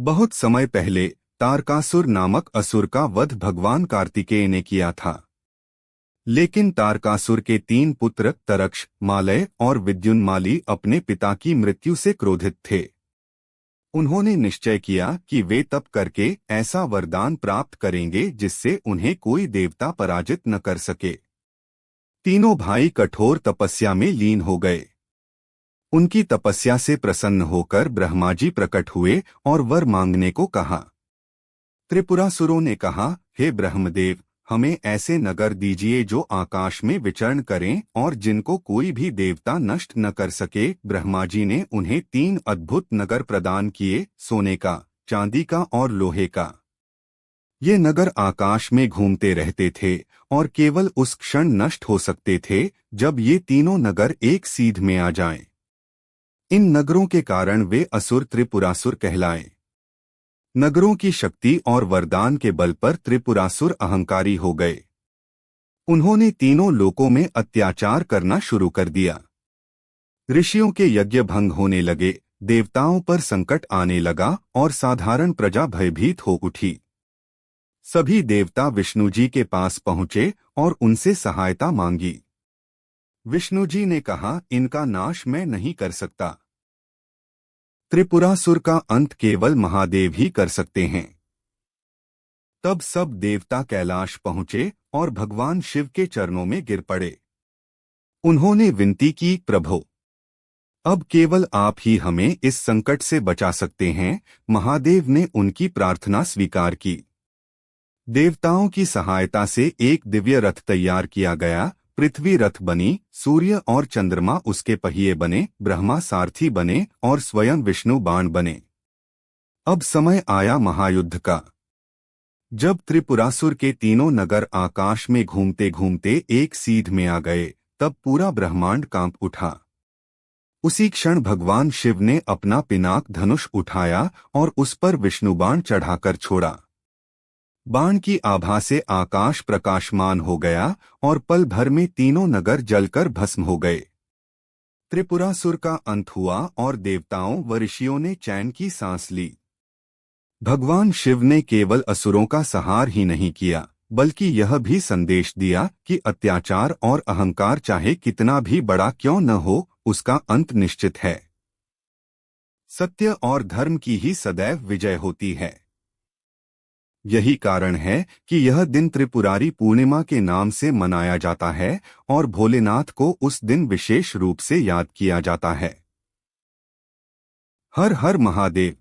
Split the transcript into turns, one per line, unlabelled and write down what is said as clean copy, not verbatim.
बहुत समय पहले तारकासुर नामक असुर का वध भगवान कार्तिकेय ने किया था। लेकिन तारकासुर के 3 पुत्र तरक्ष, मालय और विद्युन्माली अपने पिता की मृत्यु से क्रोधित थे। उन्होंने निश्चय किया कि वे तप करके ऐसा वरदान प्राप्त करेंगे जिससे उन्हें कोई देवता पराजित न कर सके। तीनों भाई कठोर तपस्या में लीन हो गए। उनकी तपस्या से प्रसन्न होकर ब्रह्मा जी प्रकट हुए और वर मांगने को कहा। त्रिपुरासुरों ने कहा, हे ब्रह्मदेव, हमें ऐसे नगर दीजिए जो आकाश में विचरण करें और जिनको कोई भी देवता नष्ट न कर सके। ब्रह्मा जी ने उन्हें 3 अद्भुत नगर प्रदान किए, सोने का, चांदी का और लोहे का। ये नगर आकाश में घूमते रहते थे और केवल उस क्षण नष्ट हो सकते थे जब ये तीनों नगर एक सीध में आ जाएं। इन नगरों के कारण वे असुर त्रिपुरासुर कहलाए। नगरों की शक्ति और वरदान के बल पर त्रिपुरासुर अहंकारी हो गए। उन्होंने तीनों लोकों में अत्याचार करना शुरू कर दिया। ऋषियों के यज्ञ भंग होने लगे, देवताओं पर संकट आने लगा और साधारण प्रजा भयभीत हो उठी। सभी देवता विष्णु जी के पास पहुंचे और उनसे सहायता मांगी। विष्णु जी ने कहा, इनका नाश मैं नहीं कर सकता। त्रिपुरासुर का अंत केवल महादेव ही कर सकते हैं। तब सब देवता कैलाश पहुंचे और भगवान शिव के चरणों में गिर पड़े। उन्होंने विनती की, प्रभो, अब केवल आप ही हमें इस संकट से बचा सकते हैं। महादेव ने उनकी प्रार्थना स्वीकार की। देवताओं की सहायता से एक दिव्य रथ तैयार किया गया। पृथ्वी रथ बनी, सूर्य और चंद्रमा उसके पहिए बने, ब्रह्मा सारथी बने और स्वयं विष्णु बाण बने। अब समय आया महायुद्ध का। जब त्रिपुरासुर के तीनों नगर आकाश में घूमते घूमते एक सीध में आ गए, तब पूरा ब्रह्मांड कांप उठा। उसी क्षण भगवान शिव ने अपना पिनाक धनुष उठाया और उस पर विष्णु बाण चढ़ाकर छोड़ा। बाण की आभा से आकाश प्रकाशमान हो गया और पल भर में तीनों नगर जलकर भस्म हो गए। त्रिपुरासुर का अंत हुआ और देवताओं व ऋषियों ने चैन की सांस ली। भगवान शिव ने केवल असुरों का संहार ही नहीं किया, बल्कि यह भी संदेश दिया कि अत्याचार और अहंकार चाहे कितना भी बड़ा क्यों न हो, उसका अंत निश्चित है। सत्य और धर्म की ही सदैव विजय होती है। यही कारण है कि यह दिन त्रिपुरारी पूर्णिमा के नाम से मनाया जाता है और भोलेनाथ को उस दिन विशेष रूप से याद किया जाता है। हर हर महादेव।